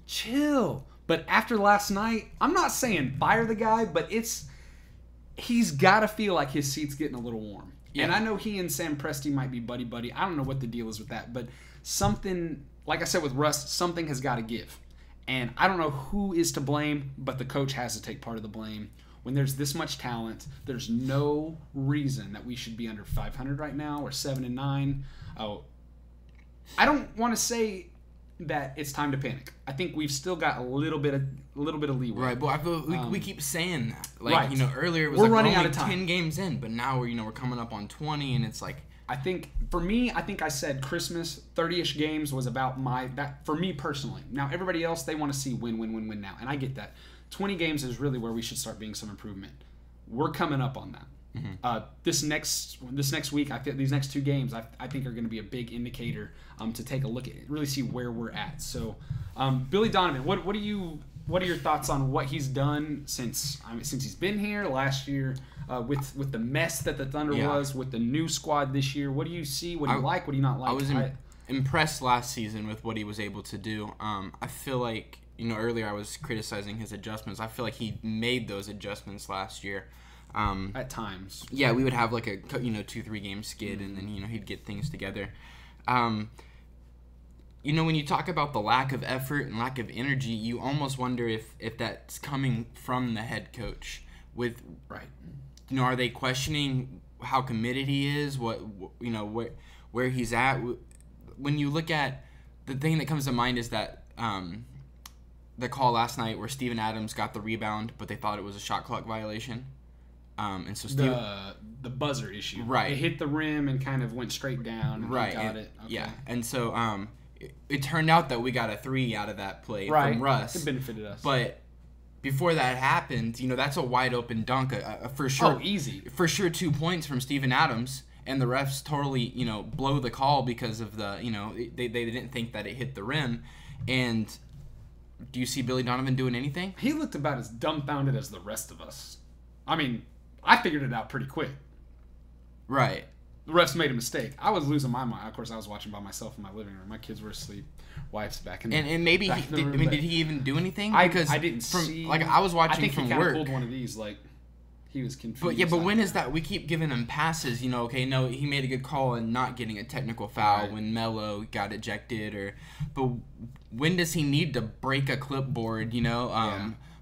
chill. But after last night, I'm not saying fire the guy, but he's got to feel like his seat's getting a little warm. Yeah. And I know he and Sam Presti might be buddy-buddy. I don't know what the deal is with that. But something, like I said with Russ, something has got to give. And I don't know who is to blame, but the coach has to take part of the blame. When there's this much talent, there's no reason that we should be under 500 right now or 7-9. I don't want to say that it's time to panic. I think we've still got a little bit of leeway. Right, but I feel we keep saying that. Like, right. Earlier it was we're like running we're out only of time. 10 games in, but now we're coming up on 20, and it's like, I think for me, I said Christmas 30ish games was about that for me personally. Now everybody else, they want to see win now, and I get that. 20 games is really where we should start being some improvement. We're coming up on that. Mm-hmm. This next week, I feel these next 2 games, I think are going to be a big indicator to take a look at it, really see where we're at. So, Billy Donovan, what are your thoughts on what he's done since he's been here last year, with the mess that the Thunder was, with the new squad this year? What do you see? What do you like? What do you not like? I was impressed last season with what he was able to do. I feel like, earlier I was criticizing his adjustments. I feel like he made those adjustments last year. At times. Yeah, we would have like a 2-3 game skid, and then he'd get things together. When you talk about the lack of effort and lack of energy, you almost wonder if that's coming from the head coach. With right, are they questioning how committed he is? Where he's at? When you look at the thing that comes to mind is that the call last night where Steven Adams got the rebound, but they thought it was a shot clock violation. And so the buzzer issue, right? It hit the rim and kind of went straight down. And right, he got it. Okay. Yeah, and so it turned out that we got a 3 out of that play right. from Russ. It benefited us. But before that happened, that's a wide open dunk, for sure. Oh, easy. For sure, 2 points from Steven Adams, and the refs totally blow the call because of the they didn't think that it hit the rim. And do you see Billy Donovan doing anything? He looked about as dumbfounded as the rest of us. I mean, I figured it out pretty quick. Right. The refs made a mistake. I was losing my mind. Of course, I was watching by myself in my living room. My kids were asleep. Wife's back in the and maybe back in the room, did he even do anything? Because I didn't see. Like, I was watching I think from he work. Pulled one of these. Like, he was confused. But when is that? We keep giving him passes. Okay, no, he made a good call and not getting a technical foul right. when Melo got ejected, but when does he need to break a clipboard?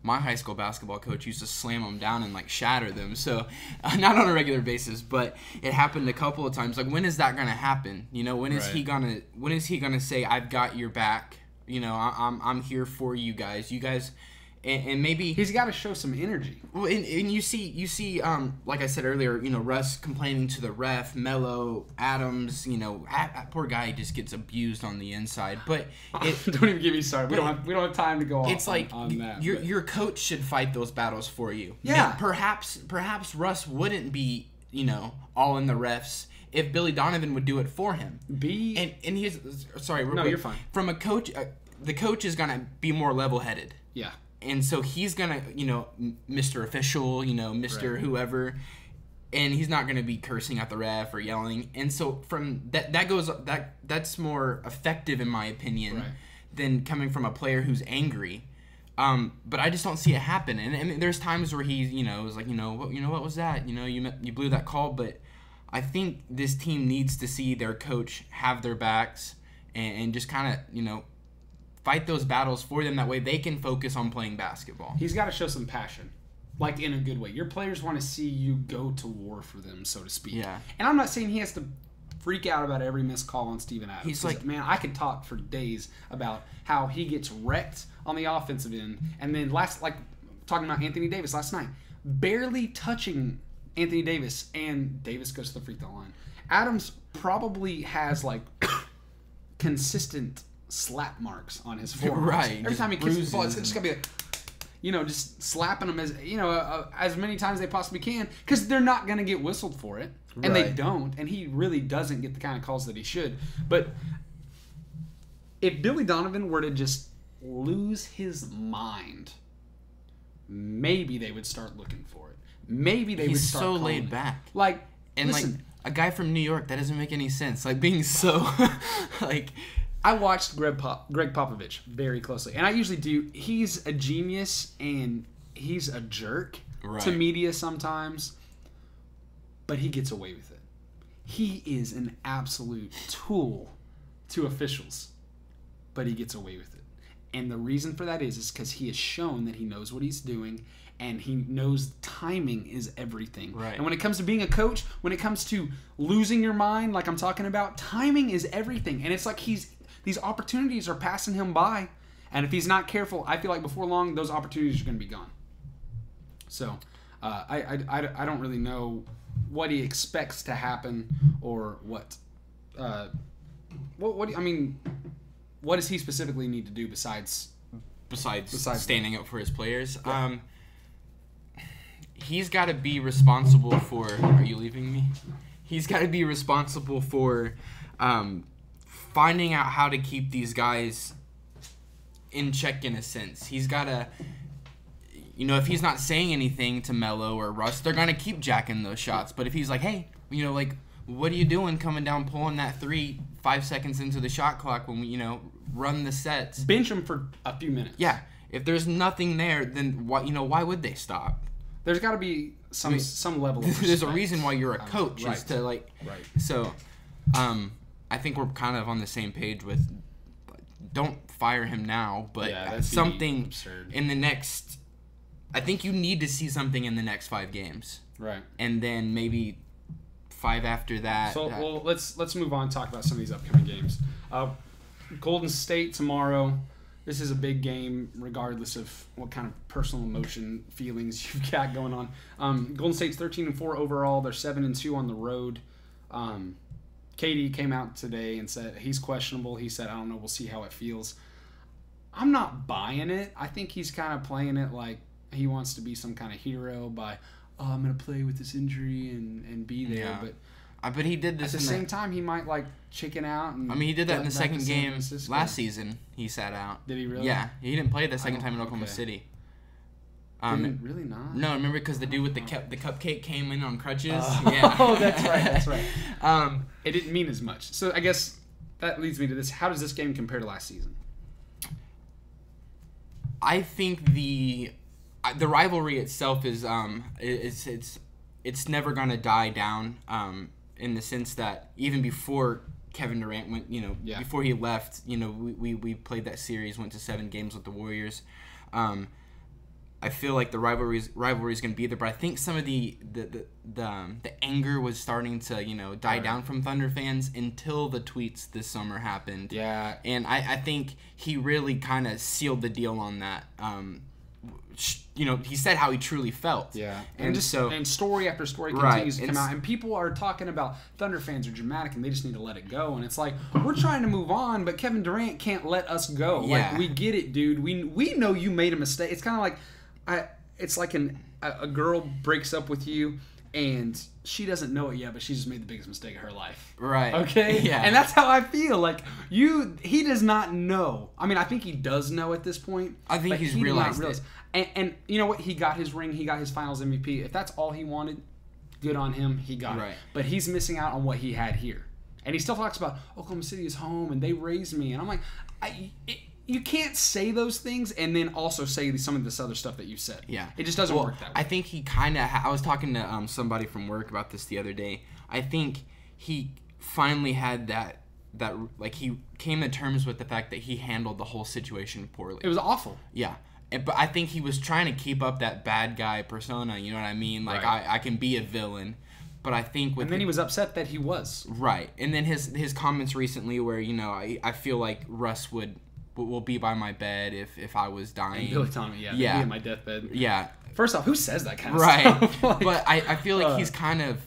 My high school basketball coach used to slam them down and shatter them. So not on a regular basis, but it happened a couple of times. Like, when is that gonna happen? When is he gonna say, "I've got your back"? I'm here for you guys. You guys. And maybe he's got to show some energy. Well, and you see, like I said earlier, Russ complaining to the ref, Melo, Adams, that poor guy just gets abused on the inside. But don't even get me started. We don't have time to go it's on that. Your coach should fight those battles for you. Yeah. Perhaps Russ wouldn't be all in the refs if Billy Donovan would do it for him. And he's sorry. No, you're fine. From a coach, the coach is gonna be more level-headed. Yeah. And so he's gonna, Mr. Official, Mr. Right. Whoever, and he's not gonna be cursing at the ref or yelling. And so from that's more effective in my opinion right. than coming from a player who's angry. But I just don't see it happen. And there's times where he's, was like, what was that? You blew that call. But I think this team needs to see their coach have their backs and just kind of, fight those battles for them. That way they can focus on playing basketball. He's got to show some passion, in a good way. Your players want to see you go to war for them, so to speak. Yeah. And I'm not saying he has to freak out about every missed call on Steven Adams. He's like, man, I could talk for days about how he gets wrecked on the offensive end. And then talking about Anthony Davis last night, barely touching Anthony Davis, and Davis goes to the free throw line. Adams probably has consistent slap marks on his forearms. Right. Every time he kisses the ball, it's just going to be just slapping them as many times as they possibly can, because they're not going to get whistled for it. And right. they don't. And he really doesn't get the kind of calls that he should. But if Billy Donovan were to just lose his mind, maybe they would start looking for it. Maybe they would start so calling laid it. back. Listen, a guy from New York, that doesn't make any sense. Being so I watched Greg Popovich very closely, and I usually do. He's a genius, and he's a jerk to media sometimes, but he gets away with it. He is an absolute tool to officials, but he gets away with it. And the reason for that is because he has shown that he knows what he's doing, and he knows timing is everything. Right. And when it comes to being a coach, when it comes to losing your mind, like I'm talking about, timing is everything. And it's like these opportunities are passing him by, and if he's not careful, I feel like before long those opportunities are going to be gone. So I don't really know what he expects to happen or what. What do you, I mean? What does he specifically need to do besides standing up for his players? Yeah. He's got to be responsible for. Are you leaving me? He's got to be responsible for finding out how to keep these guys in check. In a sense, he's got to. If he's not saying anything to Melo or Russ, they're gonna keep jacking those shots. But if he's like, hey, what are you doing coming down pulling that 5 seconds into the shot clock when we, run the sets? Bench him for a few minutes. Yeah. If there's nothing there, then why would they stop? There's got to be some level of respect. There's a reason why you're a coach. Right. Is to Right. So, I think we're kind of on the same page with don't fire him now, but something absurd. In the next. I think you need to see something in the next 5 games. Right. And then maybe 5 after that. So let's move on and talk about some of these upcoming games. Golden State tomorrow. This is a big game, regardless of what kind of personal emotion feelings you've got going on. Golden State's 13-4 overall. They're 7-2 on the road. KD came out today and said he's questionable. He said, I don't know. We'll see how it feels. I'm not buying it. I think he's kind of playing it like he wants to be some kind of hero by, I'm going to play with this injury and be there. Yeah. But he did this at the same time, he might chicken out. And he did that in the second game last season. He sat out. Did he really? Yeah, he didn't play the second time in Oklahoma City. Really not? No, remember because the dude with the cupcake came in on crutches? Yeah. Oh, that's right. It didn't mean as much. So I guess that leads me to this. How does this game compare to last season? I think the rivalry itself is it's never gonna die down. In the sense that even before Kevin Durant went, before he left, we played that series, went to 7 games with the Warriors. I feel like the rivalry is going to be there, but I think some of the anger was starting to die down from Thunder fans until the tweets this summer happened. Yeah, and I think he really kind of sealed the deal on that. He said how he truly felt. Yeah, and story after story continues to come out, and people are talking about Thunder fans are dramatic and they just need to let it go. And it's like, we're trying to move on, but Kevin Durant can't let us go. Yeah. Like, we get it, dude. We know you made a mistake. It's kind of like, it's like a girl breaks up with you and she doesn't know it yet, but she just made the biggest mistake of her life. Right. Okay? Yeah. And that's how I feel. Like, he does not know. I mean, I think he does know at this point. I think he's realized it. And you know what? He got his ring. He got his finals MVP. If that's all he wanted, good on him. He got it. But he's missing out on what he had here. And he still talks about Oklahoma City is home and they raised me. And I'm like, you can't say those things and then also say some of this other stuff that you said. Yeah. It just doesn't work that way. I think he kind of... I was talking to somebody from work about this the other day. I think he finally had that he came to terms with the fact that he handled the whole situation poorly. It was awful. Yeah. But I think he was trying to keep up that bad guy persona, you know what I mean? Like, I can be a villain. But I think and then he was upset that he was. Right. And then his comments recently where, I feel like Russ will be by my bed if I was dying. And Billy Donovan, be in my deathbed. Yeah. First off, who says that kind of stuff? Right. But I feel like he's kind of...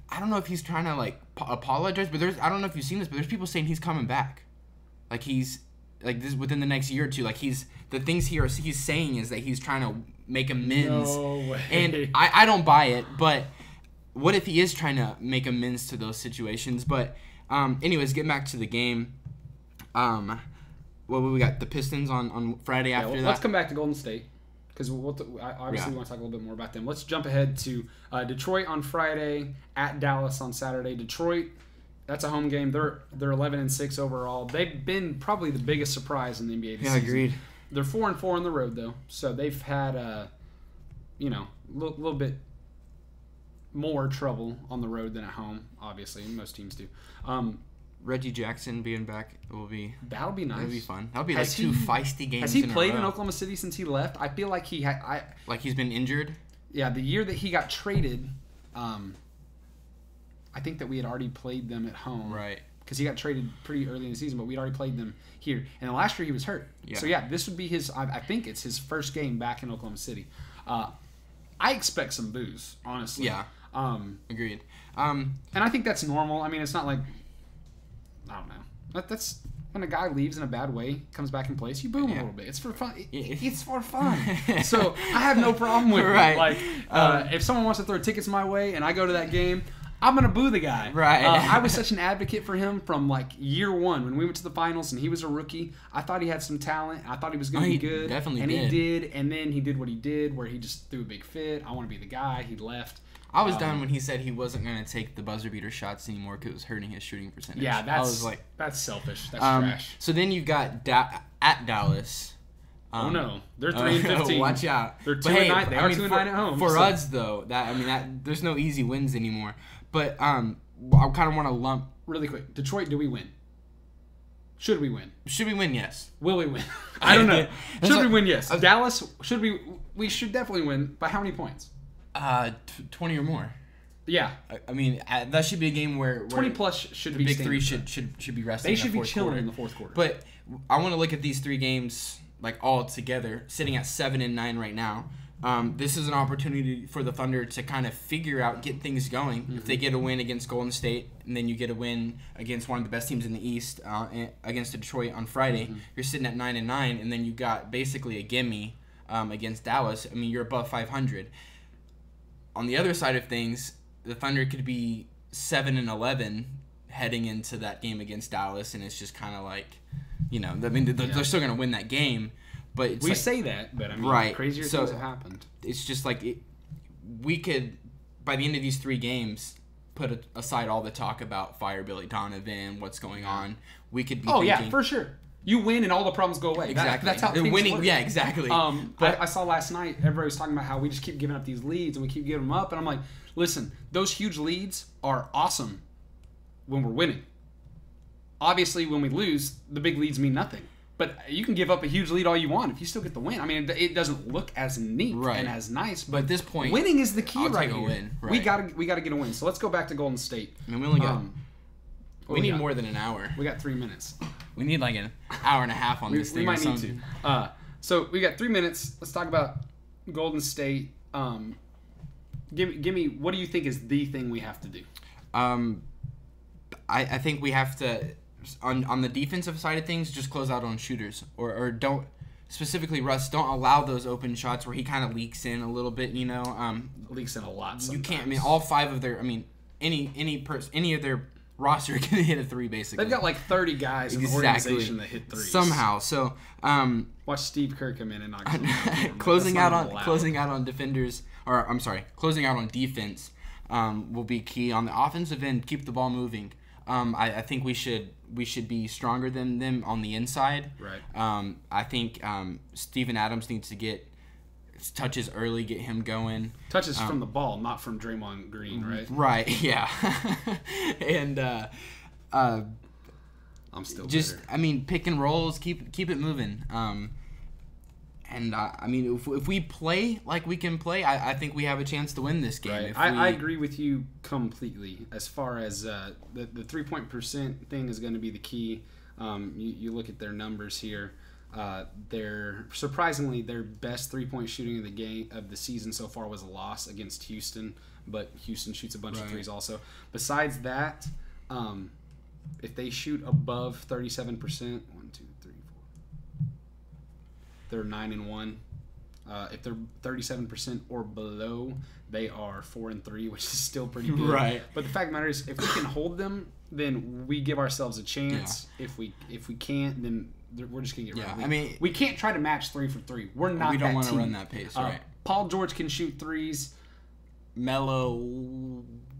I don't know if he's trying to, apologize, but I don't know if you've seen this, but there's people saying he's coming back. Like, he's... Like, this within the next year or two. Like, the things he's saying is that he's trying to make amends. No way. And I don't buy it, but what if he is trying to make amends to those situations? But, anyways, getting back to the game. We got the Pistons on Friday after that. Let's come back to Golden State, because we want to talk a little bit more about them. Let's jump ahead to Detroit on Friday, at Dallas on Saturday. Detroit, that's a home game. They're 11-6 overall. They've been probably the biggest surprise in the NBA this season. Agreed. They're 4-4 on the road though, so they've had a little bit more trouble on the road than at home. Obviously, most teams do. Reggie Jackson being back will be That'll be nice. It'll be fun. That'll be like two feisty games. Has he in played a row. in Oklahoma City since he left? I feel like he had. Like he's been injured. Yeah, the year that he got traded, I think that we had already played them at home. Right. Because he got traded pretty early in the season, but we'd already played them here. And the last year he was hurt. Yeah. So yeah, this would be his. I think it's his first game back in Oklahoma City. I expect some boos, honestly. Yeah. Agreed. And I think that's normal. I mean, it's not like I don't know. That's when a guy leaves in a bad way, comes back and plays, you boo him a little bit. It's for fun. It's for fun. So I have no problem with right. it. Like if someone wants to throw tickets my way and I go to that game, I'm gonna boo the guy. Right. I was such an advocate for him from like year one when we went to the finals and he was a rookie. I thought he had some talent. I thought he was gonna be good. Definitely and did. he did. And then he did what he did, where he just threw a big fit. I want to be the guy. He left. I was done when he said he wasn't going to take the buzzer beater shots anymore because it was hurting his shooting percentage. Yeah, I was like, that's selfish. That's trash. So then you've got at Dallas. Oh no, they're 3-15. Watch out. They're 2-9. They are 2-9 at home. For us though, there's no easy wins anymore. But I kind of want to lump really quick. Detroit, do we win? Should we win? Should we win? Yes. Will we win? I don't know. Should we win? Yes. Dallas, should we? We should definitely win. By how many points? 20 or more. Yeah. I mean, that should be a game where 20 plus should the be big three standard. should be resting. They should be fourth chilling quarter. in the fourth quarter. But I want to look at these three games like all together, sitting at 7-9 right now. This is an opportunity for the Thunder to kind of figure out, get things going. Mm-hmm. If they get a win against Golden State, and then you get a win against one of the best teams in the East against Detroit on Friday, you're sitting at 9-9, and then you got basically a gimme against Dallas. I mean, you're above 500. On the other side of things, the Thunder could be 7-11 heading into that game against Dallas, and it's just kind of like, I mean, they're still going to win that game. But it's we say that, but I mean, crazier things have happened. It's just like we could, by the end of these three games, put aside all the talk about fire Billy Donovan, what's going on. We could be thinking, yeah, for sure. You win and all the problems go away. Exactly. That's how things winning. work. Yeah, exactly. But I saw last night, everybody was talking about how we just keep giving up these leads and we keep giving them up. And I'm like, listen, those huge leads are awesome when we're winning. Obviously, when we lose, the big leads mean nothing. But you can give up a huge lead all you want if you still get the win. I mean, it doesn't look as neat and as nice. But at this point, winning is the key right here. Win. Right. We gotta get a win. So let's go back to Golden State. I mean, we only got. We need more than an hour. We got 3 minutes. We need like an hour and a half on this thing. We might need to. So we got 3 minutes. Let's talk about Golden State. Give me. What do you think is the thing we have to do? I think we have to. On the defensive side of things, just close out on shooters, or don't specifically Russ. Don't allow those open shots where he kind of leaks in a little bit. Leaks in a lot. Sometimes. You can't. I mean, all five of their. I mean, any of their roster can hit a three basically. They've got like 30 guys in the organization that hit threes somehow. So watch Steve Kerr come in and knock closing out on defenders, or I'm sorry, closing out on defense will be key. On the offensive end, keep the ball moving. I think we should be stronger than them on the inside. Right. I think Steven Adams needs to get touches early, get him going. Touches from the ball, not from Draymond Green, right? Right. Yeah. And I'm still just bitter. I mean, pick and rolls, keep it moving. And I mean, if we play like we can play, I think we have a chance to win this game. Right. I agree with you completely. As far as the 3-point percent thing is going to be the key. You look at their numbers here. They're surprisingly their best 3-point shooting of the season so far was a loss against Houston, but Houston shoots a bunch of threes also. Besides that, if they shoot above 37%, 1, 2, 3, 4. They're 9-1. If they're 37% or below, they are 4-3, which is still pretty good. Right. But the fact of the matter is, if we can hold them, then we give ourselves a chance. Yeah. If we can't, then we're just gonna get rid of it. I mean, we can't try to match 3 for 3. We're not. We don't want to run that pace, right? Paul George can shoot threes. Melo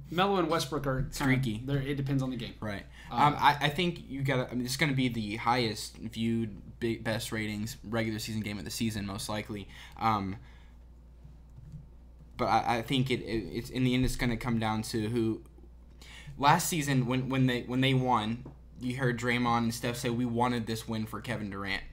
and Westbrook are streaky. It depends on the game. Right. I think you got. I mean, it's going to be the highest viewed best ratings regular season game of the season, most likely. But I think it's in the end, it's going to come down to who. Last season, when they won, you heard Draymond and Steph say we wanted this win for Kevin Durant.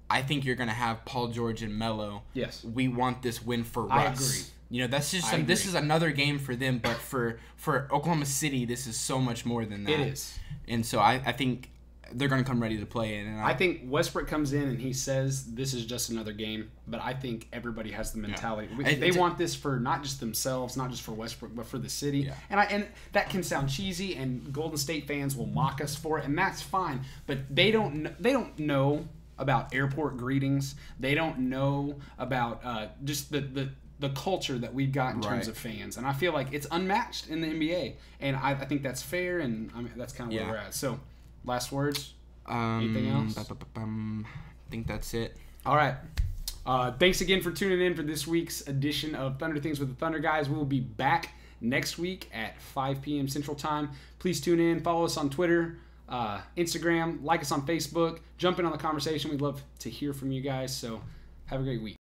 I think you're going to have Paul George and Melo. Yes. We want this win for Russ. I agree. You know, that's just this is another game for them, but for Oklahoma City, this is so much more than that. It is. And so I think they're going to come ready to play it. And I think Westbrook comes in and he says this is just another game, but I think everybody has the mentality. Yeah. They want this for not just themselves, not just for Westbrook, but for the city. Yeah. And that can sound cheesy, and Golden State fans will mock us for it, and that's fine. But they don't know about airport greetings. They don't know about just the culture that we've got in terms of fans. And I feel like it's unmatched in the NBA. And I think that's fair, and I mean, that's kind of where we're at. So, last words? Anything else? I think that's it. All right. Thanks again for tuning in for this week's edition of Thunder Things with the Thunder Guys. We will be back next week at 5 p.m. Central Time. Please tune in. Follow us on Twitter, Instagram. Like us on Facebook. Jump in on the conversation. We'd love to hear from you guys. So have a great week.